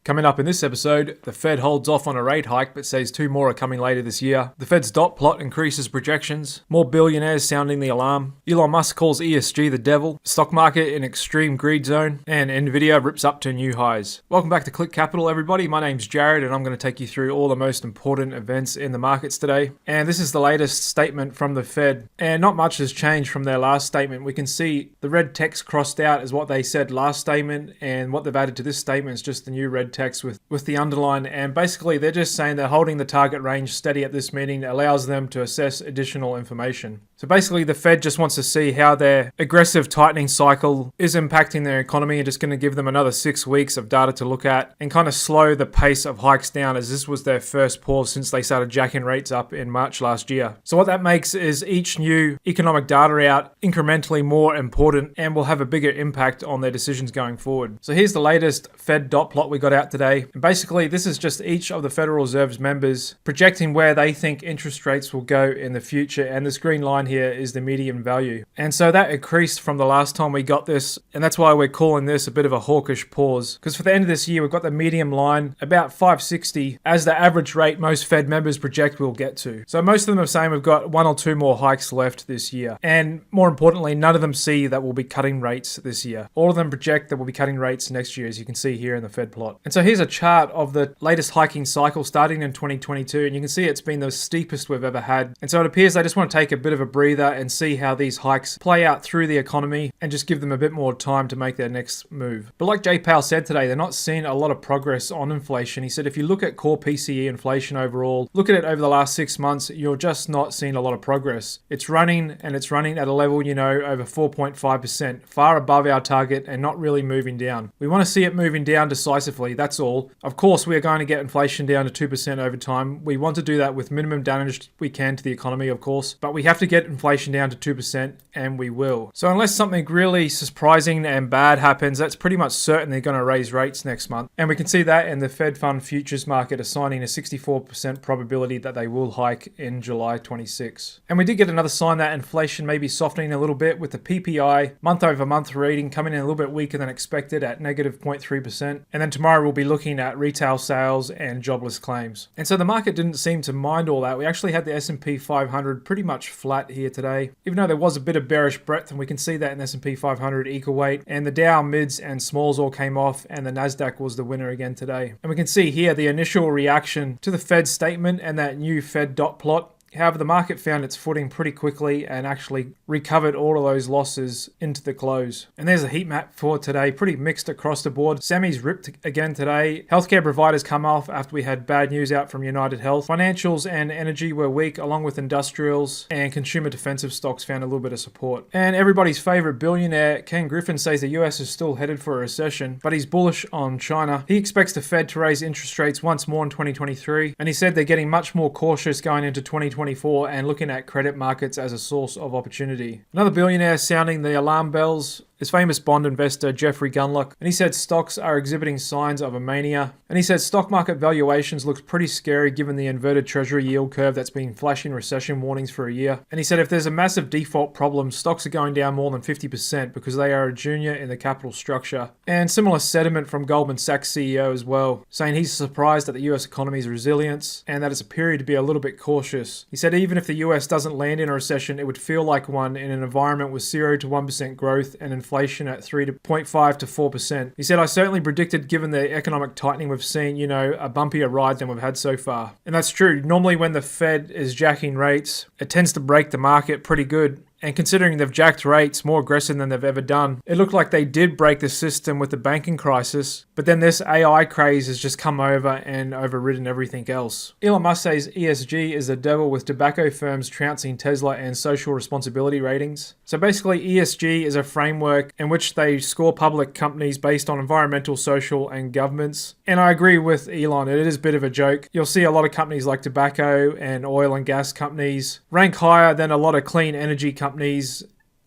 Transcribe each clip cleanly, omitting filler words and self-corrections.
Coming up in this episode, the Fed holds off on a rate hike but says 2 more are coming later this year. The Fed's dot plot increases projections. More billionaires sounding the alarm. Elon Musk calls ESG the devil. Stock market in extreme greed zone. And Nvidia rips up to new highs. Welcome back to Click Capital, everybody. My name's Jared and I'm going to take you through all the most important events in the markets today. And this is the latest statement from the Fed. And not much has changed from their last statement. We can see the red text crossed out is what they said last statement, and what they've added to this statement is just the new red text with the underline, and basically they're just saying they're holding the target range steady at this meeting. That allows them to assess additional information. So basically the Fed just wants to see how their aggressive tightening cycle is impacting their economy, and just going to give them another 6 weeks of data to look at and kind of slow the pace of hikes down, as this was their first pause since they started jacking rates up in March last year. So what that makes is each new economic data out incrementally more important and will have a bigger impact on their decisions going forward. So here's the latest Fed dot plot we got out today. And basically, this is just each of the Federal Reserve's members projecting where they think interest rates will go in the future. And this green line here is the median value. And so that increased from the last time we got this. And that's why we're calling this a bit of a hawkish pause. Because for the end of this year, we've got the median line about 560 as the average rate most Fed members project we'll get to. So most of them are saying we've got 1 or 2 more hikes left this year. And more importantly, none of them see that we'll be cutting rates this year. All of them project that we'll be cutting rates next year, as you can see here in the Fed plot. And so here's a chart of the latest hiking cycle starting in 2022, and you can see it's been the steepest we've ever had. And so it appears they just want to take a bit of a breather and see how these hikes play out through the economy and just give them a bit more time to make their next move. But like Jay Powell said today, they're not seeing a lot of progress on inflation. He said if you look at core PCE inflation overall, look at it over the last 6 months, you're just not seeing a lot of progress. It's running at a level, over 4.5%, far above our target and not really moving down. We want to see it moving down decisively, that's all. Of course, we are going to get inflation down to 2% over time. We want to do that with minimum damage we can to the economy, of course, but we have to get inflation down to 2%, and we will. So unless something really surprising and bad happens, that's pretty much certain they're going to raise rates next month. And we can see that in the Fed Fund futures market assigning a 64% probability that they will hike in July 26. And we did get another sign that inflation may be softening a little bit, with the PPI month-over-month reading coming in a little bit weaker than expected at negative 0.3%. And then tomorrow we'll be looking at retail sales and jobless claims. And so the market didn't seem to mind all that. We actually had the SP500 pretty much flat here today, even though there was a bit of bearish breadth, and we can see that in the SP 500 equal weight. And the Dow mids and smalls all came off, and the NASDAQ was the winner again today. And we can see here the initial reaction to the Fed statement and that new Fed dot plot. However, the market found its footing pretty quickly and actually recovered all of those losses into the close. And there's a heat map for today, pretty mixed across the board. Semis ripped again today. Healthcare providers come off after we had bad news out from United Health. Financials and energy were weak, along with industrials, and consumer defensive stocks found a little bit of support. And everybody's favorite billionaire, Ken Griffin, says the US is still headed for a recession, but he's bullish on China. He expects the Fed to raise interest rates once more in 2023, and he said they're getting much more cautious going into 2024 and looking at credit markets as a source of opportunity. Another billionaire sounding the alarm bells is famous bond investor Jeffrey Gundlach, and he said stocks are exhibiting signs of a mania. And he said stock market valuations look pretty scary given the inverted treasury yield curve that's been flashing recession warnings for a year. And he said if there's a massive default problem, stocks are going down more than 50% because they are a junior in the capital structure. And similar sentiment from Goldman Sachs CEO as well, saying he's surprised at the US economy's resilience and that it's a period to be a little bit cautious. He said even if the US doesn't land in a recession, it would feel like one in an environment with 0 to 1% growth and inflation at 3.5 to 4%. He said, I certainly predicted, given the economic tightening we've seen, a bumpier ride than we've had so far. And that's true. Normally when the Fed is jacking rates, it tends to break the market pretty good. And considering they've jacked rates more aggressive than they've ever done, it looked like they did break the system with the banking crisis. But then this AI craze has just come over and overridden everything else. Elon Musk says ESG is the devil, with tobacco firms trouncing Tesla and social responsibility ratings. So basically ESG is a framework in which they score public companies based on environmental, social and governance. And I agree with Elon, it is a bit of a joke. You'll see a lot of companies like tobacco and oil and gas companies rank higher than a lot of clean energy companies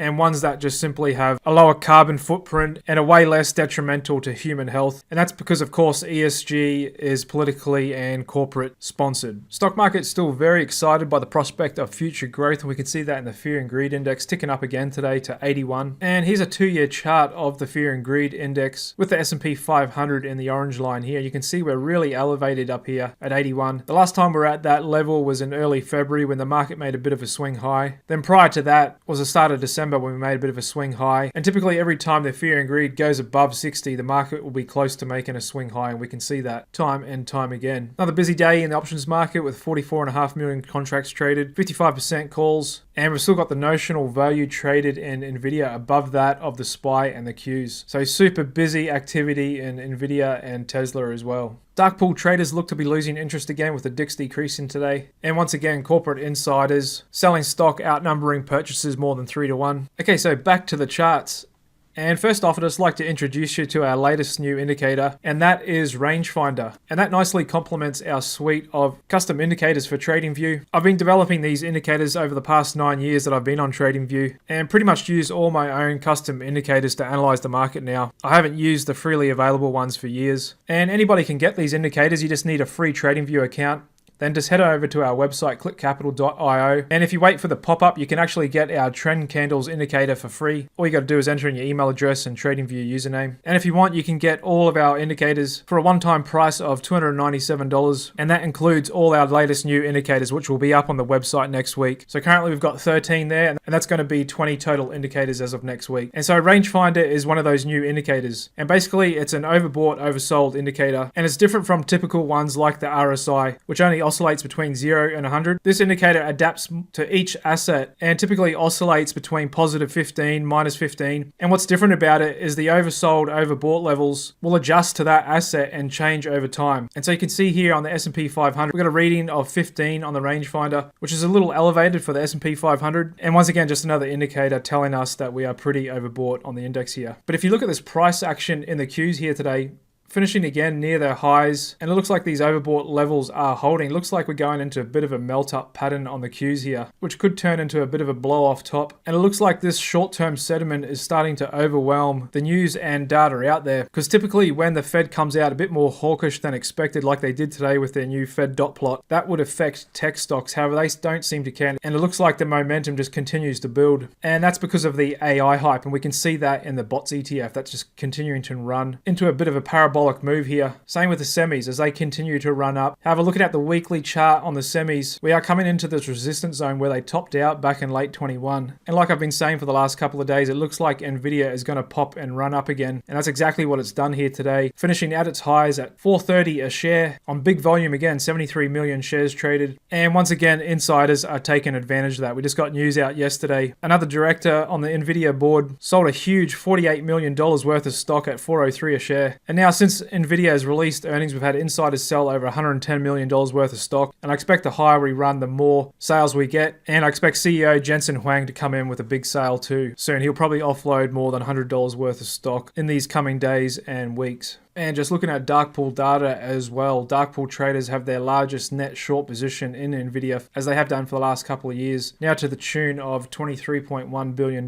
and ones that just simply have a lower carbon footprint and are way less detrimental to human health. And that's because, of course, ESG is politically and corporate sponsored. Stock market's still very excited by the prospect of future growth, and we can see that in the Fear and Greed Index ticking up again today to 81. And here's a 2-year chart of the Fear and Greed Index with the SP500 in the orange line here. You can see we're really elevated up here at 81. The last time we were at that level was in early February when the market made a bit of a swing high. Then prior to that was the start of December when we made a bit of a swing high. And typically every time the Fear and Greed goes above 60, the market will be close to making a swing high, and we can see that time and time again. Another busy day in the options market with 44.5 million contracts traded, 55% calls, and we've still got the notional value traded in Nvidia above that of the SPY and the Qs. So super busy activity in Nvidia and Tesla as well. Dark pool traders look to be losing interest again with the DIX decreasing today. And once again, corporate insiders selling stock outnumbering purchases more than 3 to 1. Okay, so back to the charts. And first off, I'd just like to introduce you to our latest new indicator, and that is Rangefinder. And that nicely complements our suite of custom indicators for TradingView. I've been developing these indicators over the past 9 years that I've been on TradingView, and pretty much use all my own custom indicators to analyze the market now. I haven't used the freely available ones for years. And anybody can get these indicators, you just need a free TradingView account. Then just head over to our website, clickcapital.io. And if you wait for the pop-up, you can actually get our trend candles indicator for free. All you got to do is enter in your email address and TradingView username. And if you want, you can get all of our indicators for a one-time price of $297. And that includes all our latest new indicators, which will be up on the website next week. So currently we've got 13 there, and that's going to be 20 total indicators as of next week. And so Rangefinder is one of those new indicators. And basically it's an overbought, oversold indicator. And it's different from typical ones like the RSI, which only oscillates between 0 and 100. This indicator adapts to each asset and typically oscillates between positive 15, minus 15. And what's different about it is the oversold, overbought levels will adjust to that asset and change over time. And so you can see here on the S&P 500, we've got a reading of 15 on the rangefinder, which is a little elevated for the S&P 500. And once again, just another indicator telling us that we are pretty overbought on the index here. But if you look at this price action in the Qs here today, finishing again near their highs, and it looks like these overbought levels are holding. It looks like we're going into a bit of a melt-up pattern on the Qs here, which could turn into a bit of a blow-off top. And it looks like this short-term sentiment is starting to overwhelm the news and data out there, because typically when the Fed comes out a bit more hawkish than expected, like they did today with their new Fed dot plot, that would affect tech stocks. However, they don't seem to care, and it looks like the momentum just continues to build. And that's because of the AI hype, and we can see that in the bots ETF. That's just continuing to run into a bit of a parabolic move here. Same with the semis as they continue to run up. However, looking at the weekly chart on the semis, we are coming into this resistance zone where they topped out back in late 21. And like I've been saying for the last couple of days, it looks like Nvidia is going to pop and run up again. And that's exactly what it's done here today, finishing at its highs at $4.30 a share on big volume again, 73 million shares traded. And once again, insiders are taking advantage of that. We just got news out yesterday. Another director on the Nvidia board sold a huge $48 million worth of stock at $4.03 a share. And now since Nvidia has released earnings, we've had insiders sell over $110 million worth of stock. And I expect the higher we run, the more sales we get. And I expect CEO Jensen Huang to come in with a big sale too soon. He'll probably offload more than $100 worth of stock in these coming days and weeks. And just looking at dark pool data as well, dark pool traders have their largest net short position in Nvidia, as they have done for the last couple of years, now to the tune of $23.1 billion.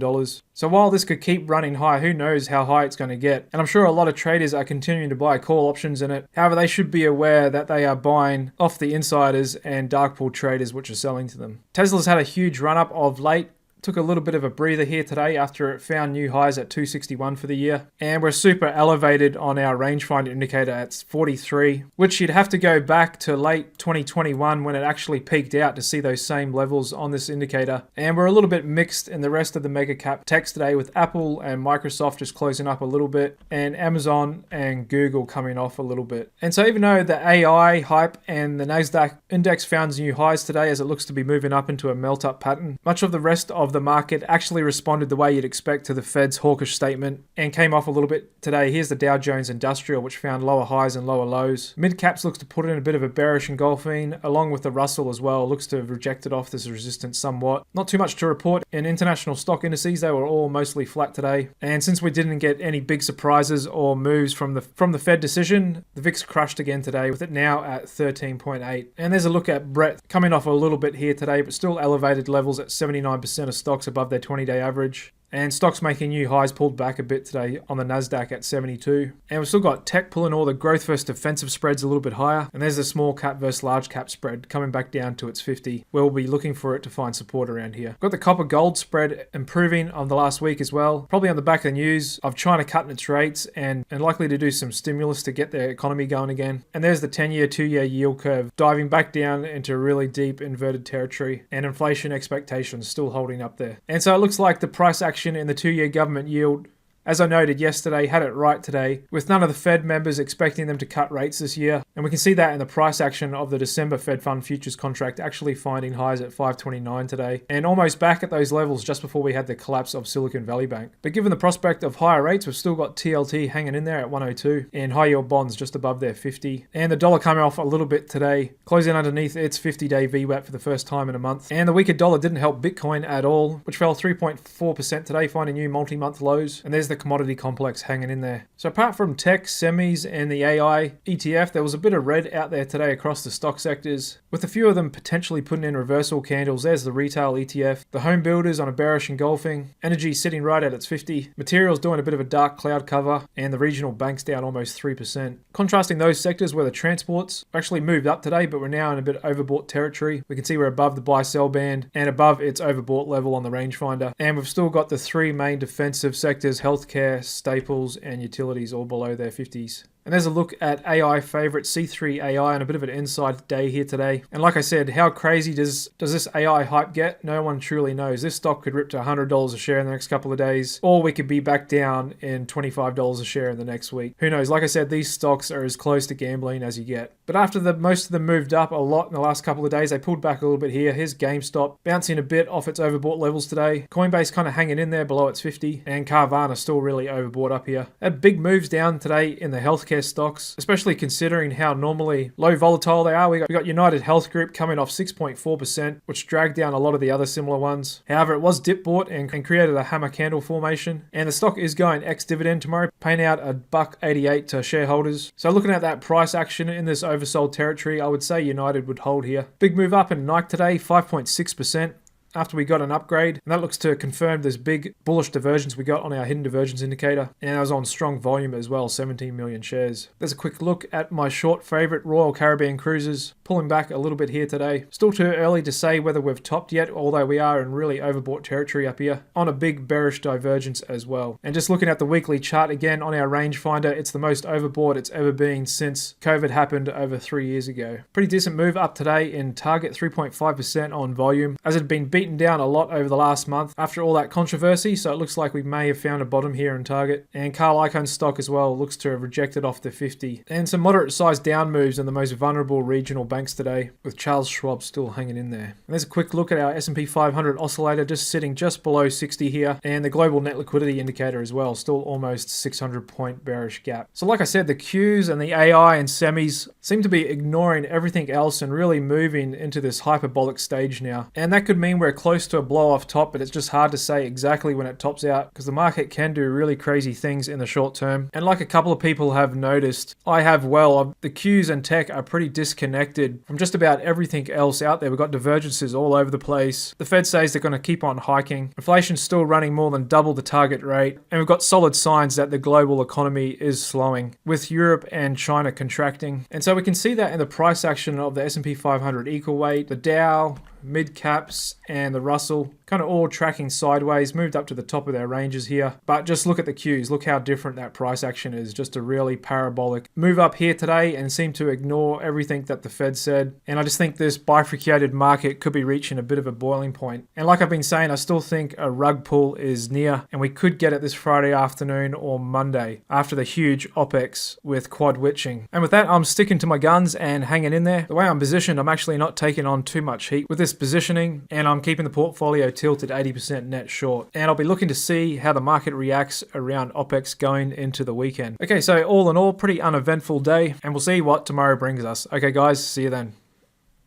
So while this could keep running high, who knows how high it's going to get. And I'm sure a lot of traders are continuing to buy call options in it. However, they should be aware that they are buying off the insiders and dark pool traders which are selling to them. Tesla's had a huge run up of late. Took a little bit of a breather here today after it found new highs at 261 for the year. And we're super elevated on our rangefinder indicator at 43, which you'd have to go back to late 2021 when it actually peaked out to see those same levels on this indicator. And we're a little bit mixed in the rest of the mega cap techs today, with Apple and Microsoft just closing up a little bit, and Amazon and Google coming off a little bit. And so even though the AI hype and the NASDAQ index found new highs today as it looks to be moving up into a melt-up pattern, much of the rest of the market actually responded the way you'd expect to the Fed's hawkish statement and came off a little bit today. Here's the Dow Jones Industrial, which found lower highs and lower lows. Mid caps looks to put in a bit of a bearish engulfing, along with the Russell as well. Looks to have rejected off this resistance somewhat. Not too much to report in international stock indices. They were all mostly flat today. And since we didn't get any big surprises or moves from the Fed decision, the VIX crushed again today, with it now at 13.8. And there's a look at Brett coming off a little bit here today, but still elevated levels at 79% of stocks above their 20-day average. And stocks making new highs, pulled back a bit today on the NASDAQ at 72. And we've still got tech pulling all the growth versus defensive spreads a little bit higher. And there's the small cap versus large cap spread coming back down to its 50. We'll be looking for it to find support around here. Got the copper gold spread improving on the last week as well. Probably on the back of the news of China cutting its rates and likely to do some stimulus to get their economy going again. And there's the 10-year, 2-year yield curve diving back down into really deep inverted territory, and inflation expectations still holding up there. And so it looks like the price action in the 2-year government yield, as I noted yesterday, had it right today, with none of the Fed members expecting them to cut rates this year. And we can see that in the price action of the December Fed Fund futures contract actually finding highs at 529 today, and almost back at those levels just before we had the collapse of Silicon Valley Bank. But given the prospect of higher rates, we've still got TLT hanging in there at 102, and high yield bonds just above their 50. And the dollar coming off a little bit today, closing underneath its 50-day VWAP for the first time in a month. And the weaker dollar didn't help Bitcoin at all, which fell 3.4% today, finding new multi-month lows. And there's the commodity complex hanging in there. So apart from tech, semis, and the AI ETF, there was a bit of red out there today across the stock sectors, with a few of them potentially putting in reversal candles. There's the retail ETF, the home builders on a bearish engulfing, energy sitting right at its 50, materials doing a bit of a dark cloud cover, and the regional banks down almost 3%. Contrasting those sectors where the transports actually moved up today, but we're now in a bit overbought territory. We can see we're above the buy-sell band and above its overbought level on the rangefinder. And we've still got the three main defensive sectors, healthcare, staples, and utilities all below their 50s. And there's a look at AI favorite C3 AI and a bit of an inside day here today. And like I said, how crazy does this AI hype get? No one truly knows. This stock could rip to $100 a share in the next couple of days, or we could be back down in $25 a share in the next week. Who knows? Like I said, these stocks are as close to gambling as you get. But after most of them moved up a lot in the last couple of days, they pulled back a little bit here. Here's GameStop bouncing a bit off its overbought levels today. Coinbase kind of hanging in there below its 50, and Carvana still really overbought up here. Had big moves down today in the healthcare stocks, especially considering how normally low volatile they are. We got United Health Group coming off 6.4%, which dragged down a lot of the other similar ones. However, it was dip bought and created a hammer candle formation, and the stock is going ex-dividend tomorrow, paying out $1.88 to shareholders. So looking at that price action in this oversold territory, I would say United would hold here. Big move up in Nike today, 5.6%. After we got an upgrade, and that looks to confirm this big bullish divergence we got on our hidden divergence indicator, and I was on strong volume as well, 17 million shares. There's a quick look at my short favorite, Royal Caribbean Cruises, pulling back a little bit here today. Still too early to say whether we've topped yet, although we are in really overbought territory up here, on a big bearish divergence as well. And just looking at the weekly chart again on our rangefinder, it's the most overbought it's ever been since COVID happened over 3 years ago. Pretty decent move up today in Target, 3.5% on volume, as it had been beaten down a lot over the last month after all that controversy, so it looks like we may have found a bottom here in Target. And Carl Icahn stock as well looks to have rejected off the 50. And some moderate sized down moves in the most vulnerable regional banks today, with Charles Schwab still hanging in there. And there's a quick look at our SP 500 oscillator, just sitting just below 60 here, and the global net liquidity indicator as well, still almost 600 point bearish gap. So like I said, the Qs and the AI and semis seem to be ignoring everything else and really moving into this hyperbolic stage now. And that could mean we're close to a blow off top, but it's just hard to say exactly when it tops out, because the market can do really crazy things in the short term. And like a couple of people have noticed, I have the Qs and tech are pretty disconnected from just about everything else out there. We've got divergences all over the place. The Fed says they're going to keep on hiking. Inflation's still running more than double the target rate, and we've got solid signs that the global economy is slowing, with Europe and China contracting. And so we can see that in the price action of the S&P 500 equal weight, the Dow, mid caps, and the Russell kind of all tracking sideways, moved up to the top of their ranges here. But just look at the Qs, look how different that price action is. Just a really parabolic move up here today, and seem to ignore everything that the Fed said. And I just think this bifurcated market could be reaching a bit of a boiling point. And like I've been saying, I still think a rug pull is near, and we could get it this Friday afternoon or Monday after the huge OPEX with quad witching. And with that, I'm sticking to my guns and hanging in there. The way I'm positioned, I'm actually not taking on too much heat with this positioning, and I'm keeping the portfolio tilted 80% net short. And I'll be looking to see how the market reacts around OPEX going into the weekend. Okay, so all in all, pretty uneventful day, and we'll see what tomorrow brings us. Okay guys, see you then.